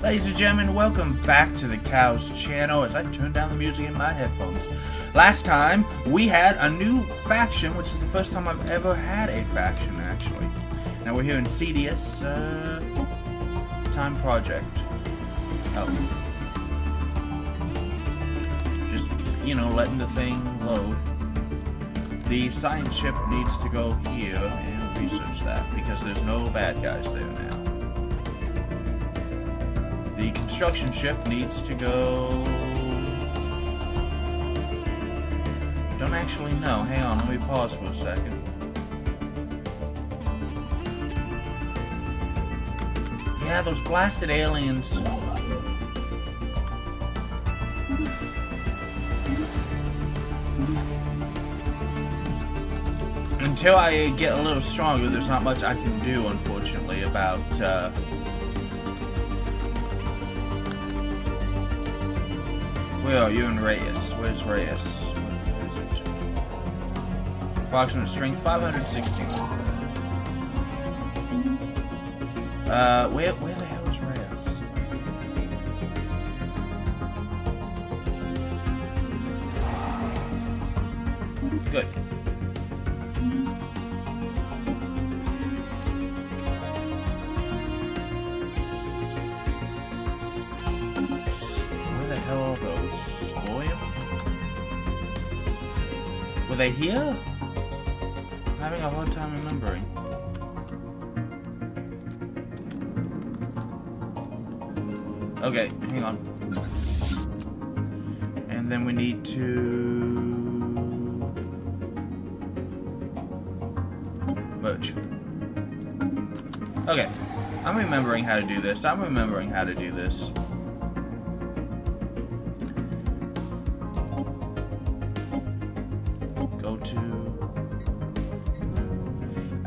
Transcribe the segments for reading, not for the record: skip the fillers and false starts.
Ladies and gentlemen, welcome back to the Cows channel as I turn down the music in my headphones. Last time, we had a new faction, which is the first time I've ever had a faction, actually. Now we're here in Cedius, Time Project. Oh. Just, you know, letting the thing load. The science ship needs to go here and research that, because there's no bad guys there now. The construction ship needs to go... Don't actually know. Hang on, let me pause for a second. Yeah, those blasted aliens. Until I get a little stronger, there's not much I can do, unfortunately, about, Where are you in Reyes? Where's Reyes? Where is it? Approximate strength 516. Where the hell is Reyes? Good. Were they here? I'm having a hard time remembering. Okay, hang on. And then we need to... merge. Okay, I'm remembering how to do this. Go to...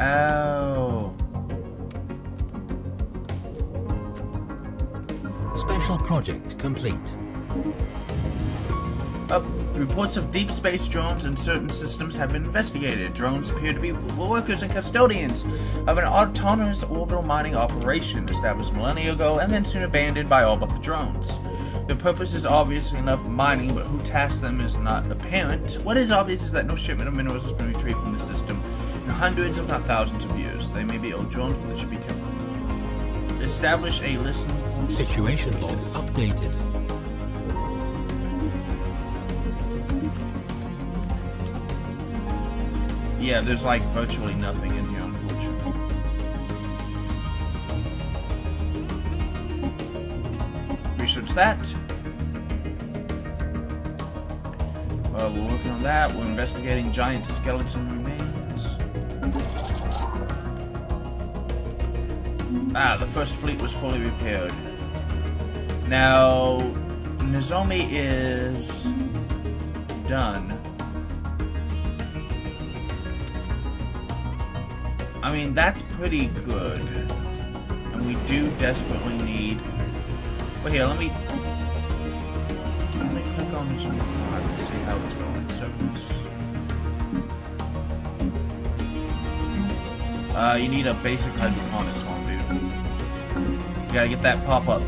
Oh. Special project complete. Reports of deep space drones in certain systems have been investigated. Drones appear to be workers and custodians of an autonomous orbital mining operation established millennia ago and then soon abandoned by all but the drones. The purpose is obvious enough of mining, but who tasked them is not apparent. What is obvious is that no shipment of minerals has been retrieved from the system in hundreds, if not thousands of years. They may be old drones, but they should be killed. Establish a listening point. Situation log updated. Yeah, there's like virtually nothing in here, unfortunately. Research that. We're working on that. We're investigating giant skeleton remains. The first fleet was fully repaired. Now, Nozomi is done. I mean, that's pretty good. And we do desperately need... Well, here, let me click on this one and see how it's going. Surface. You need a basic hydroponics one, dude. You gotta get that pop-up.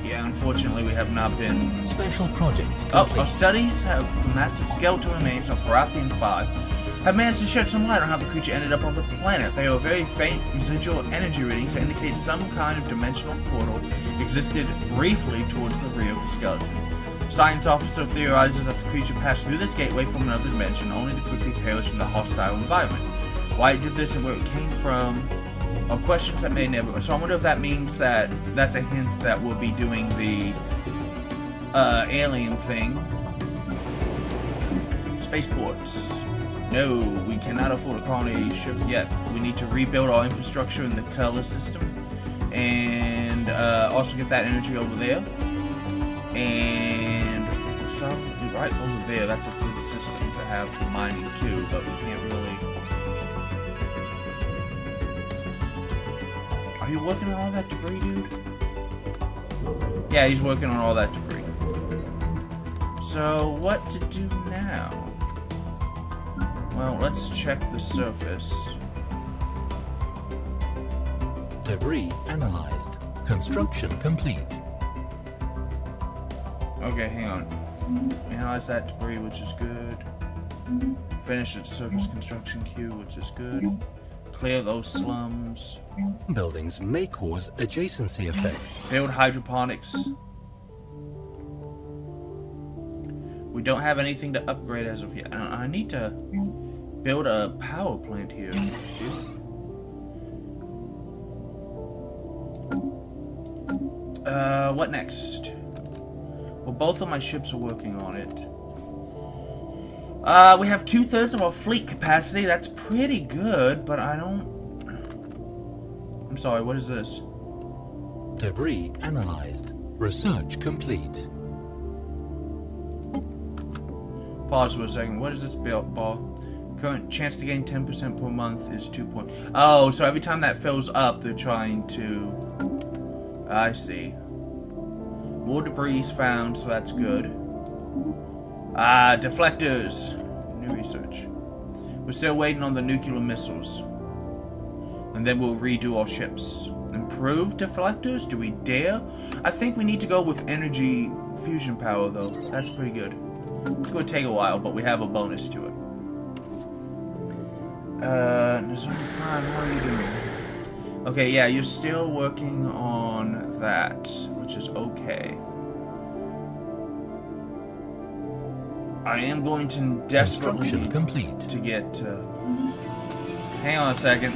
Yeah, unfortunately, we have not been... Special project complete. Our studies have the massive skeletal remains of Leviathens 5 have managed to shed some light on how the creature ended up on the planet. They are very faint residual energy readings that indicate some kind of dimensional portal existed briefly towards the rear of the skeleton. Science officer theorizes that the creature passed through this gateway from another dimension only to quickly perish in the hostile environment. Why it did this and where it came from are questions that may never... So I wonder if that means that that's a hint that we'll be doing the alien thing. Spaceports. No, we cannot afford a colony ship yet. We need to rebuild our infrastructure in the color system. And also get that energy over there. And so, right over there, that's a good system to have for mining too, but we can't really... Are you working on all that debris, dude? Yeah, he's working on all that debris. So, what to do now? Well, let's check the surface. Debris analyzed. Construction complete. Okay, hang on. Analyze that debris, which is good. Finish its surface construction queue, which is good. Clear those slums. Buildings may cause adjacency effect. Build hydroponics. We don't have anything to upgrade as of yet. I need to build a power plant here. What next? Well, both of my ships are working on it. We have 2/3 of our fleet capacity. That's pretty good, but I don't... I'm sorry, what is this? Debris analyzed. Research complete. Pause for a second. What is this built bar? Current chance to gain 10% per month is 2 point. Oh, so every time that fills up, they're trying to... I see. More debris is found, so that's good. Deflectors. New research. We're still waiting on the nuclear missiles. And then we'll redo our ships. Improved deflectors? Do we dare? I think we need to go with energy fusion power, though. That's pretty good. It's going to take a while, but we have a bonus to it. Nizami Prime, how are you doing? Okay, yeah, you're still working on that, which is okay. I am going to desperately Construction complete. to get hang on a second.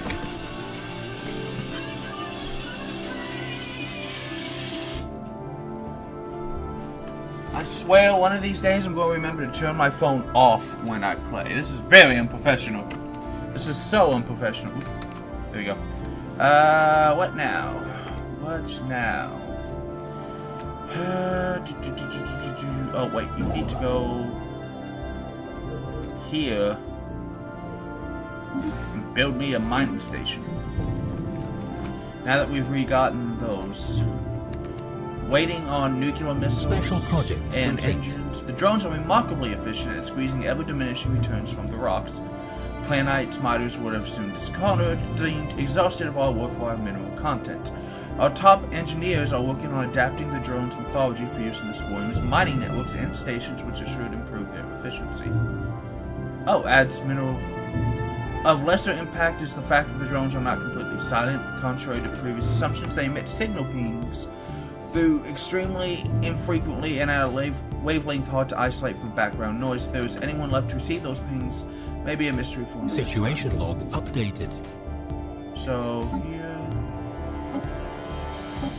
I swear one of these days I'm going to remember to turn my phone off when I play. This is very unprofessional. This is so unprofessional. Oop. There we go. What now? What now? Oh wait, you need to go here and build me a mining station. Now that we've re-gotten those. Waiting on nuclear missiles Special project and complete. engines. The drones are remarkably efficient at squeezing ever-diminishing returns from the rocks. Planite miners would have soon discarded, deemed exhausted of all worthwhile mineral content. Our top engineers are working on adapting the drone's mythology for use in the spoilers, mining networks, and stations which should improve their efficiency. Oh, adds mineral. Of lesser impact is the fact that the drones are not completely silent. Contrary to previous assumptions, they emit signal pings through extremely infrequently and at a wavelength hard to isolate from background noise. If there is anyone left to receive those pings, maybe a mystery for Situation log updated. So here.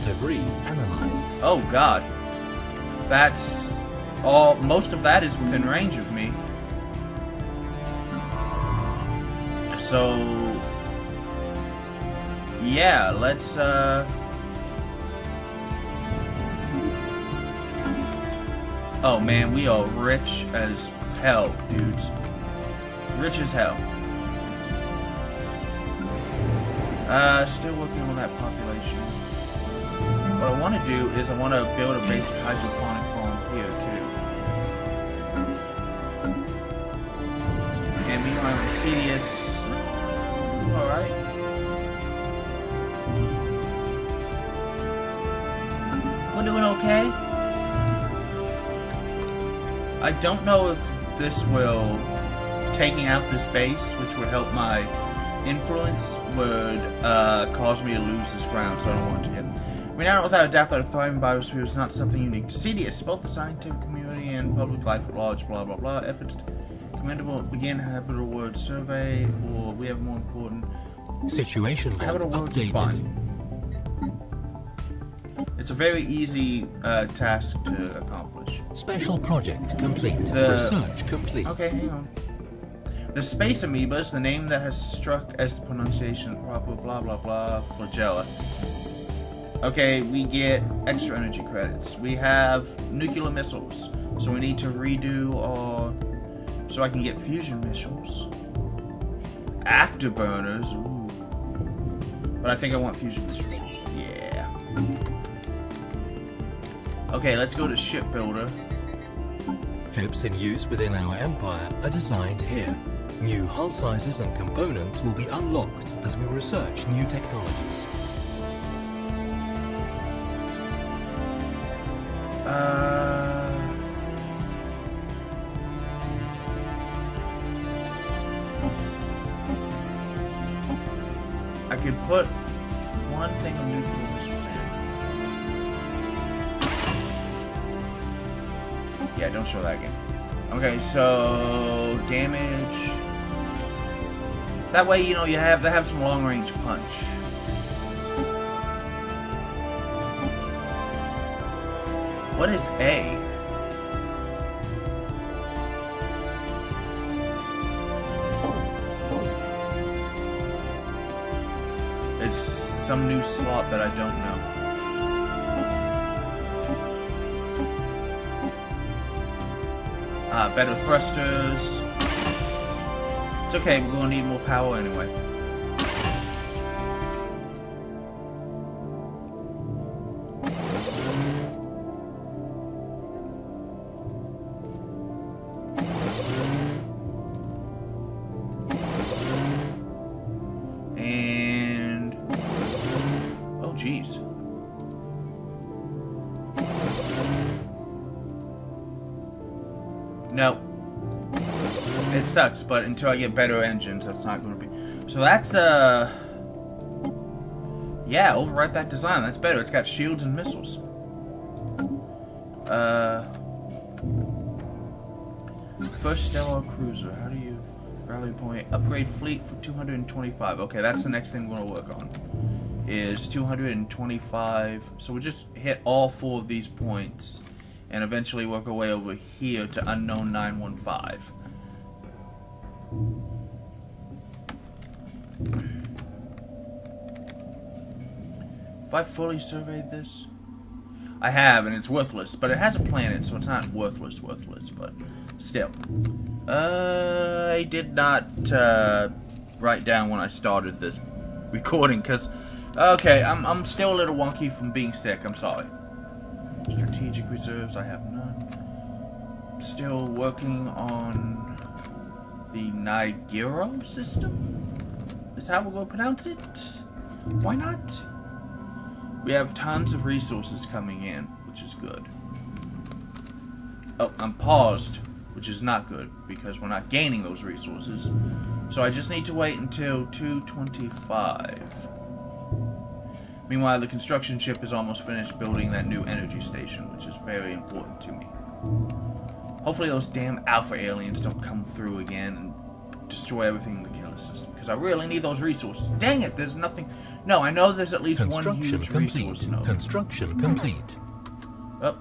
Debris analyzed. Oh god. That's all. Most of that is within range of me. So yeah, let's oh man, we are rich as hell, dudes. Rich as hell. Still working on that population. What I want to do is I want to build a basic hydroponic farm here too. And meanwhile, in Cedius, alright. We're doing okay. I don't know if this will, taking out this base, which would help my influence, would cause me to lose this ground, so I don't want to yet. We now know without a doubt that a thriving biosphere is not something unique to Cedius. Both the scientific community and public life at large, blah blah blah, efforts to commendable begin habitable world survey, or we have more important. Situation log Habitable worlds is updated. fine. It's a very easy task to accomplish. Special project complete. The- Research complete. Okay, hang on. The space amoebas, the name that has struck as the pronunciation proper, blah blah blah, flagella. Okay, we get extra energy credits. We have nuclear missiles, so we need to redo our... so I can get fusion missiles. Afterburners, ooh. But I think I want fusion missiles. Yeah. Okay, let's go to shipbuilder. Ships in use within our empire are designed here. New hull sizes and components will be unlocked as we research new technologies. I could put one thing of nuclear missiles in. Yeah, don't show that again. Okay, so damage. That way, you know, they have some long range punch. What is A? It's some new slot that I don't know. Better thrusters. It's okay, we're gonna need more power anyway. And oh geez. No. It sucks, but until I get better engines, that's not going to be. So that's, yeah, overwrite that design. That's better. It's got shields and missiles. First Stellar Cruiser. How do you rally point? Upgrade fleet for 225. Okay, that's the next thing we're going to work on. Is 225. So we'll just hit all 4 of these points. And eventually work our way over here to unknown 915. Have I fully surveyed this? I have, and it's worthless, but it has a planet, so it's not worthless, but still. I did not write down when I started this recording, because, okay, I'm still a little wonky from being sick, I'm sorry. Strategic reserves, I have none. Still working on the Nigero system? Is how we're going to pronounce it? Why not? We have tons of resources coming in, which is good. Oh, I'm paused, which is not good, because we're not gaining those resources. So I just need to wait until 225. Meanwhile, the construction ship is almost finished building that new energy station, which is very important to me. Hopefully those damn alpha aliens don't come through again and destroy everything in the killer system, because I really need those resources. Dang it, there's nothing. No, I know there's at least one huge resource node. Construction complete. Oh,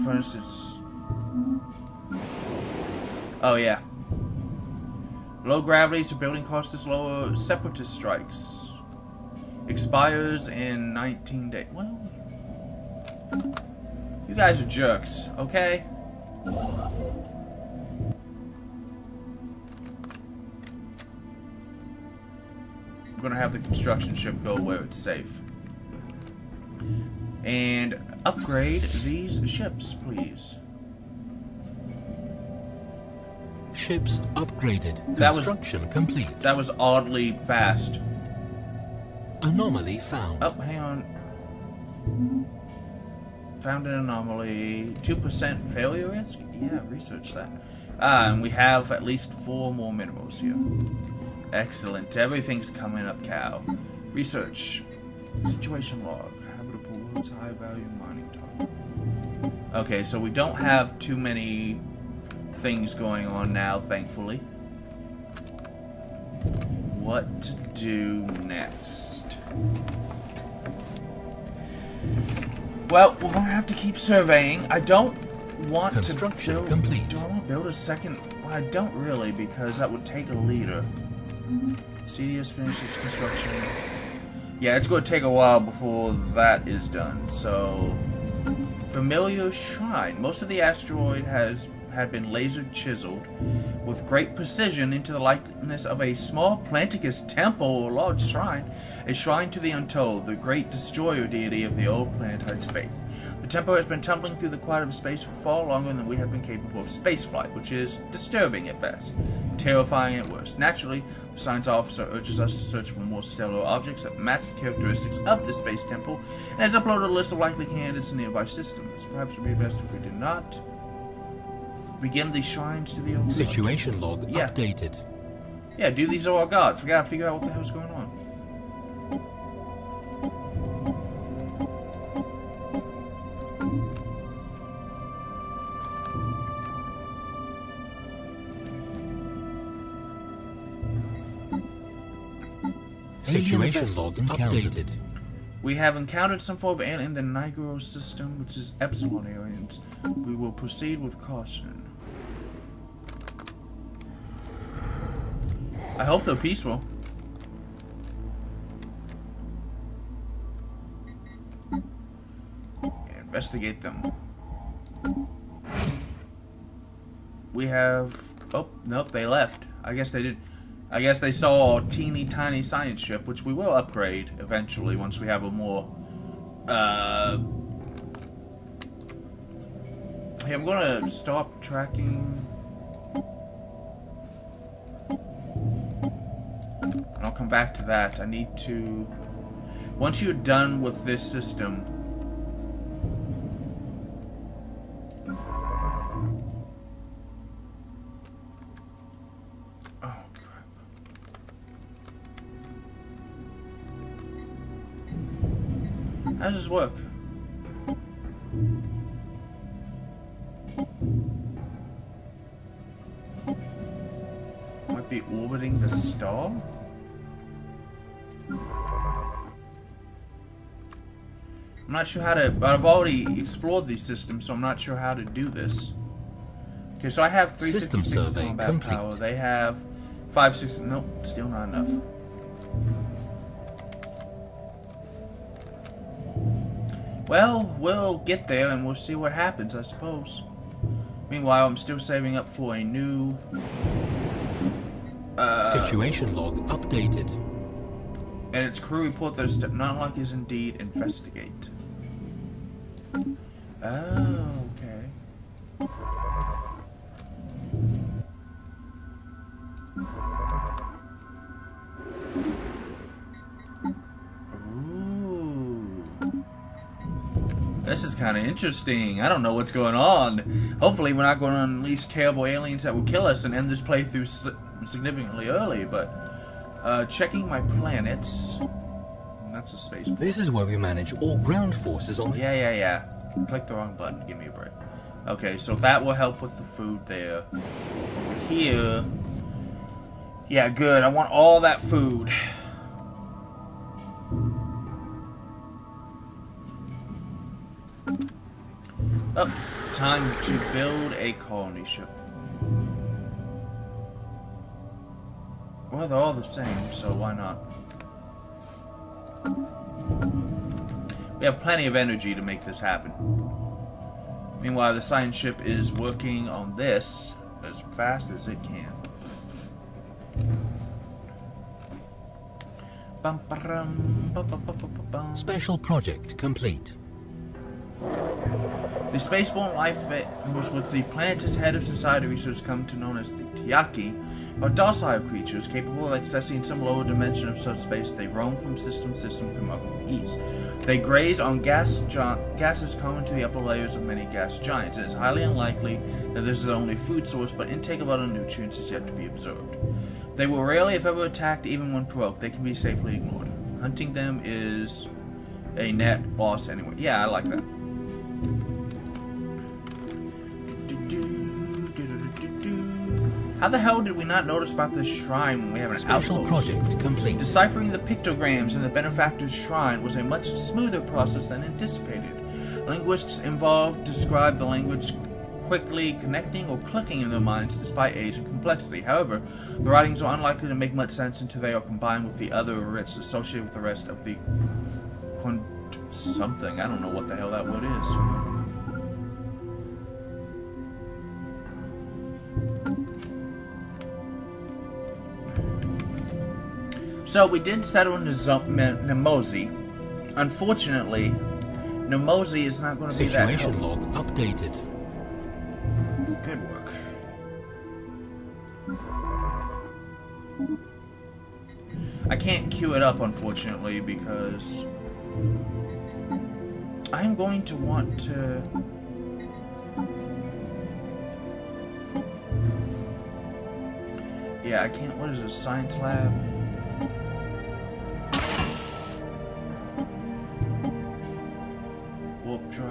for instance. Oh, yeah. Low gravity, so building cost is lower. Separatist strikes. Expires in 19 days. Well, you guys are jerks, okay? I'm gonna have the construction ship go where it's safe. And upgrade these ships, please. Ships upgraded. Construction complete. That was oddly fast. Anomaly found. Oh, hang on. Found an anomaly. 2% failure risk? Yeah, research that. And we have at least 4 more minerals here. Excellent. Everything's coming up, cow. Research. Situation log. Habitable worlds, high value mining target. Okay, so we don't have too many things going on now, thankfully. What to do next? Well, we're gonna have to keep surveying. I don't want to build. Complete. Do I want to build a second? Well, I don't really, because that would take a leader. CDS finishes construction. Yeah, it's going to take a while before that is done. So, familiar shrine. Most of the asteroid has had been laser chiseled with great precision into the likeness of a small Planticus temple or large shrine, a shrine to the Untold, the great destroyer deity of the old planetide's faith. The temple has been tumbling through the quiet of space for far longer than we have been capable of spaceflight, which is disturbing at best, terrifying at worst. Naturally, the science officer urges us to search for more stellar objects that match the characteristics of the space temple, and has uploaded a list of likely candidates in nearby systems. Perhaps it would be best if we did not begin these shrines to the old Situation log updated. Yeah, do these are our gods. We gotta figure out what the hell's going on. Situation log updated. We have encountered some form of alien in the Nigro system, which is Epsilon aliens. We will proceed with caution. I hope they're peaceful. Investigate them. We have... Oh, nope, they left. I guess they did. I guess they saw a teeny tiny science ship, which we will upgrade eventually once we have a more, Hey, I'm gonna stop tracking. I'll come back to that. I need to... Once you're done with this system... How does this work? Might be orbiting the star? I'm not sure how to... I've already explored these systems, so I'm not sure how to do this. Okay, so I have 356 combat complete. power. They have 560... Nope, still not enough. Well, we'll get there and we'll see what happens, I suppose. Meanwhile, I'm still saving up for a new... Situation log updated. And its crew report that its non-lock is indeed investigate. Oh, okay. This is kind of interesting. I don't know what's going on. Hopefully we're not going to unleash terrible aliens that will kill us and end this playthrough significantly early, but checking my planets. That's a space. This is where we manage all ground forces on the... Yeah. Click the wrong button. Give me a break. Okay, so that will help with the food there. Over here. Yeah, good. I want all that food. Oh, time to build a colony ship. Well, they're all the same, so why not? We have plenty of energy to make this happen. Meanwhile, the science ship is working on this as fast as it can. Special project complete. The spaceborne life forms which the planet's head of society research come to know as the Tiaki are docile creatures capable of accessing some lower dimension of subspace. They roam from system to system from up to east. They graze on gases common to the upper layers of many gas giants. It is highly unlikely that this is the only food source, but intake of other nutrients is yet to be observed. They will rarely, if ever, attacked, even when provoked. They can be safely ignored. Hunting them is a net loss anyway. Yeah, I like that. How the hell did we not notice about this shrine when we have an Special outpost? project complete. Deciphering the pictograms in the benefactor's shrine was a much smoother process than anticipated. Linguists involved described the language quickly connecting or clicking in their minds despite age and complexity. However, the writings are unlikely to make much sense until they are combined with the other writs associated with the rest of the something. I don't know what the hell that word is. So we did settle into Nemosi. Unfortunately, Nemosi is not going to be that Situation helpful. log updated. Good work. I can't queue it up, unfortunately, because I'm going to want to... Yeah, I can't... What is this? Science lab? Warp drive.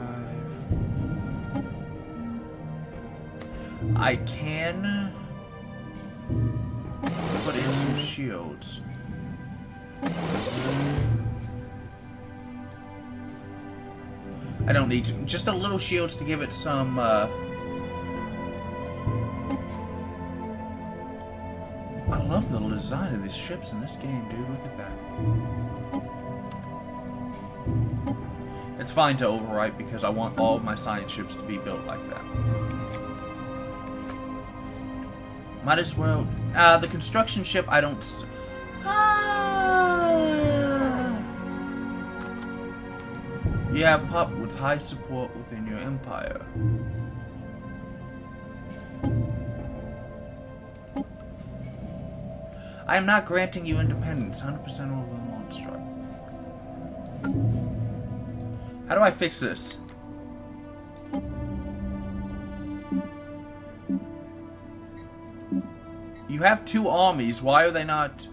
I can put in some shields. I don't need to. Just a little shields to give it some, I love the design of these ships in this game, dude. Look at that. It's fine to overwrite because I want all of my science ships to be built like that. Might as well. The construction ship, I don't... You have pop with high support within your empire. I am not granting you independence. 100% of them on strike. How do I fix this? You have 2 armies. Why are they not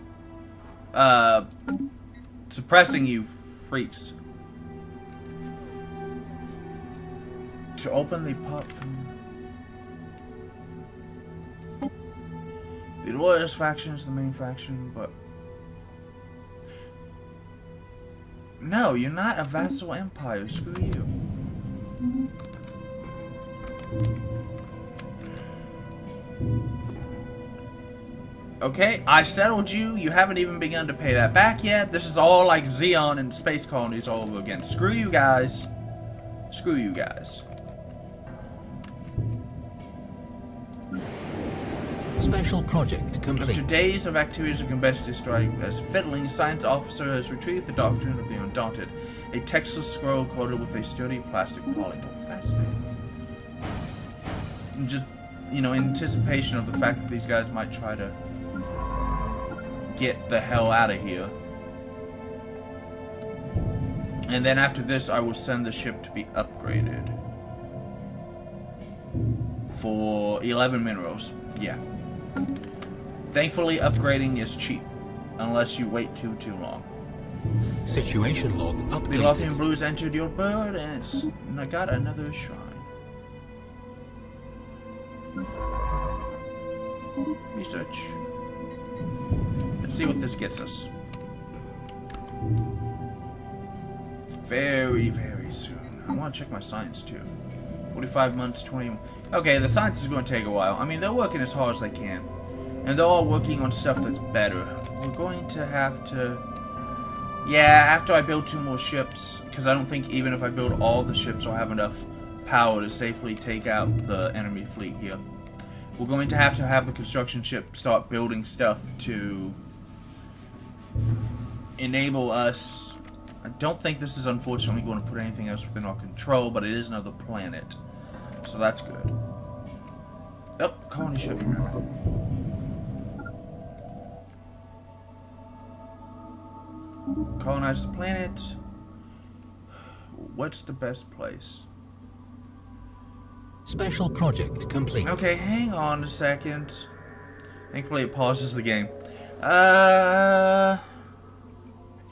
suppressing you, freaks? To open the pot from the Loyalist faction is the main faction, but no, you're not a vassal empire. Screw you. Okay, I settled you. You haven't even begun to pay that back yet. This is all like Xeon and space colonies all over again. Screw you guys. Screw you guys. Special project complete. After days of activities of combustion strike, as fiddling, science officer has retrieved the doctrine of the Undaunted, a textless scroll coated with a sturdy plastic polymer. Fascinating. And just, you know, in anticipation of the fact that these guys might try to get the hell out of here. And then after this, I will send the ship to be upgraded. For 11 minerals. Yeah. Thankfully, upgrading is cheap, unless you wait too long. Situation log The updated. Leviathan Blues entered your bird, and I got another shrine. Research. Let's see what this gets us. Very, very soon. I want to check my science too. 45 months, 20... Okay, the science is going to take a while. I mean, they're working as hard as they can. And they're all working on stuff that's better. We're going to have to... Yeah, after I build 2 more ships, because I don't think even if I build all the ships I'll have enough power to safely take out the enemy fleet here. We're going to have the construction ship start building stuff to enable us... I don't think this is unfortunately going to put anything else within our control, but it is another planet. So that's good. Oh, colony ship. Colonize the planet. What's the best place? Special project complete. Okay, hang on a second. Thankfully it pauses the game.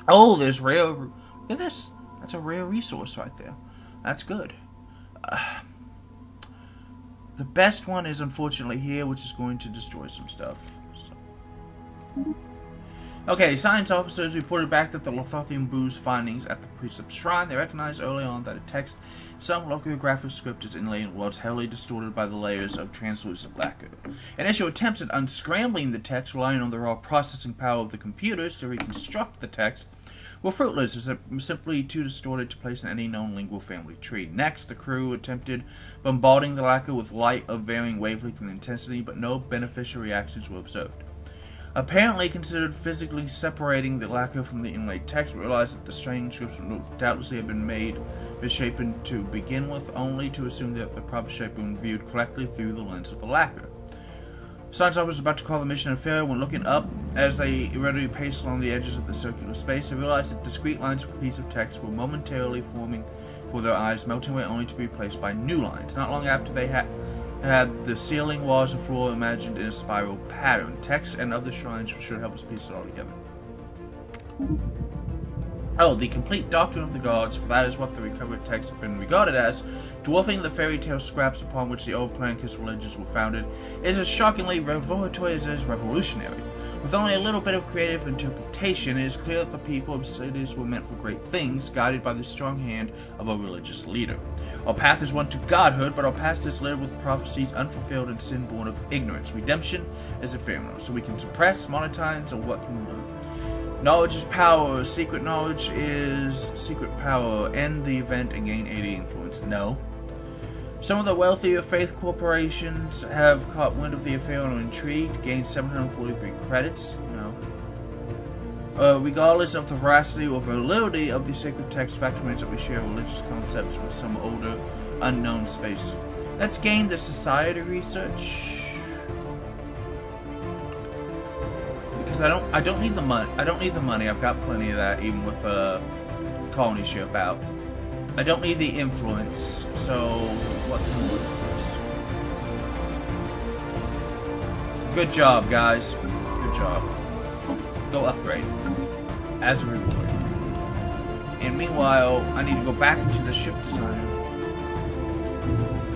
Oh, there's rare... Look at this. That's a rare resource right there. That's good. The best one is unfortunately here, which is going to destroy some stuff. So. Okay, science officers reported back that the Leviathan Boo's findings at the Precept Shrine. They recognized early on that a text, some locographic script is inlaid in worlds heavily distorted by the layers of translucent lacquer. Initial attempts at unscrambling the text, relying on the raw processing power of the computers to reconstruct the text, were fruitless, as simply too distorted to place in any known lingual family tree. Next, the crew attempted bombarding the lacquer with light of varying wavelength and intensity, but no beneficial reactions were observed. Apparently considered physically separating the lacquer from the inlaid text, realized that the strange scripts would doubtlessly have been misshapen to begin with, only to assume that the proper shape when viewed correctly through the lens of the lacquer. Science officers were about to call the mission a failure when, looking up as they irregularly paced along the edges of the circular space, they realized that discrete lines of a piece of text were momentarily forming before their eyes, melting away only to be replaced by new lines. Not long after, they had the ceiling, walls, and floor imagined in a spiral pattern. Text and other shrines should help us piece it all together. Oh, the complete doctrine of the gods, for that is what the recovered texts have been regarded as, dwarfing the fairy tale scraps upon which the old Plancus religions were founded, is as shockingly revelatory as it is revolutionary. With only a little bit of creative interpretation, it is clear that the people of cities were meant for great things, guided by the strong hand of a religious leader. Our path is one to godhood, but our past is littered with prophecies unfulfilled and sin born of ignorance. Redemption is ephemeral, so we can suppress, monetize, or what can we learn? Knowledge is power, secret knowledge is secret power, end the event and gain 80 influence. No. Some of the wealthier faith corporations have caught wind of the affair and are intrigued, gained 743 credits. No. Regardless of the veracity or validity of the sacred text, fact remains that we share religious concepts with some older, unknown space. Let's gain the society research. Because I don't need the money. I don't need the money. I've got plenty of that, even with a colony ship out. I don't need the influence. So what can we do for this? Good job, guys. Good job. Go upgrade as a reward. And meanwhile, I need to go back into the ship designer.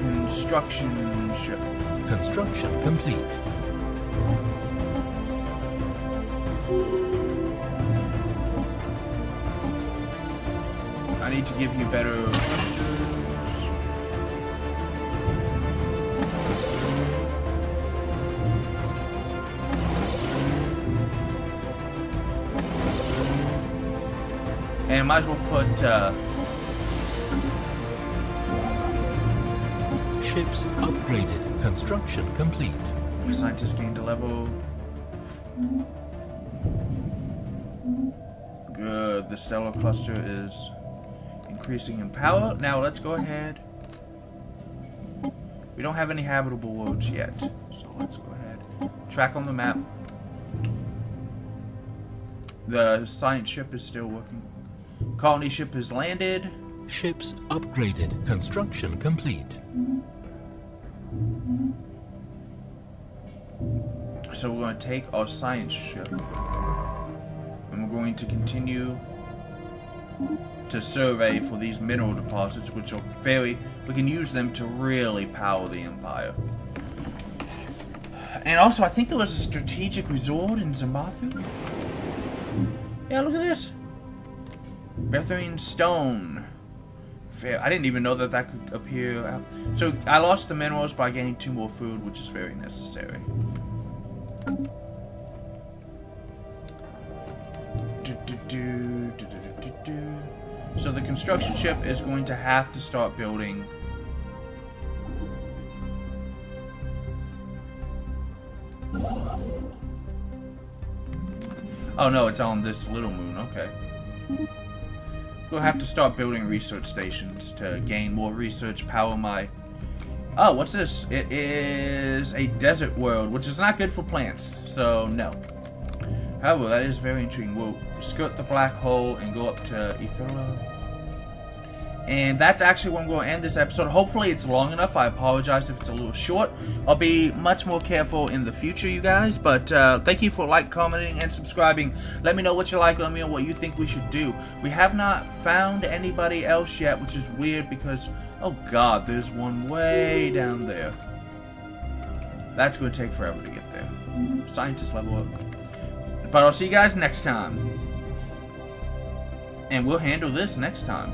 Construction ship. Construction complete. I need to give you better thrusters. And I might as well put Ships upgraded. Construction complete. scientist gained a level. Good. The stellar cluster is increasing in power. Now let's go ahead. We don't have any habitable worlds yet, so let's go ahead. Track on the map. The science ship is still working. Colony ship has landed. Ships upgraded. Construction complete. So we're going to take our science ship and we're going to continue to survey for these mineral deposits, which are we can use them to really power the Empire. And also, I think there was a strategic resort in Zamathu. Yeah, look at this. Betharian stone. I didn't even know that that could appear. So I lost the minerals by getting 2 more food, which is very necessary. So the construction ship is going to have to start building. Oh no, it's on this little moon, okay. We'll have to start building research stations to gain more research, power my... Oh, what's this? It is a desert world, which is not good for plants, so no. However, that is very intriguing. We'll skirt the black hole and go up to Etherla. And that's actually where I'm going to end this episode. Hopefully it's long enough. I apologize if it's a little short. I'll be much more careful in the future, you guys. But thank you for commenting, and subscribing. Let me know what you like. Let me know what you think we should do. We have not found anybody else yet, which is weird because, oh god, there's one way down there. That's going to take forever to get there. Scientists level up. But I'll see you guys next time. And we'll handle this next time.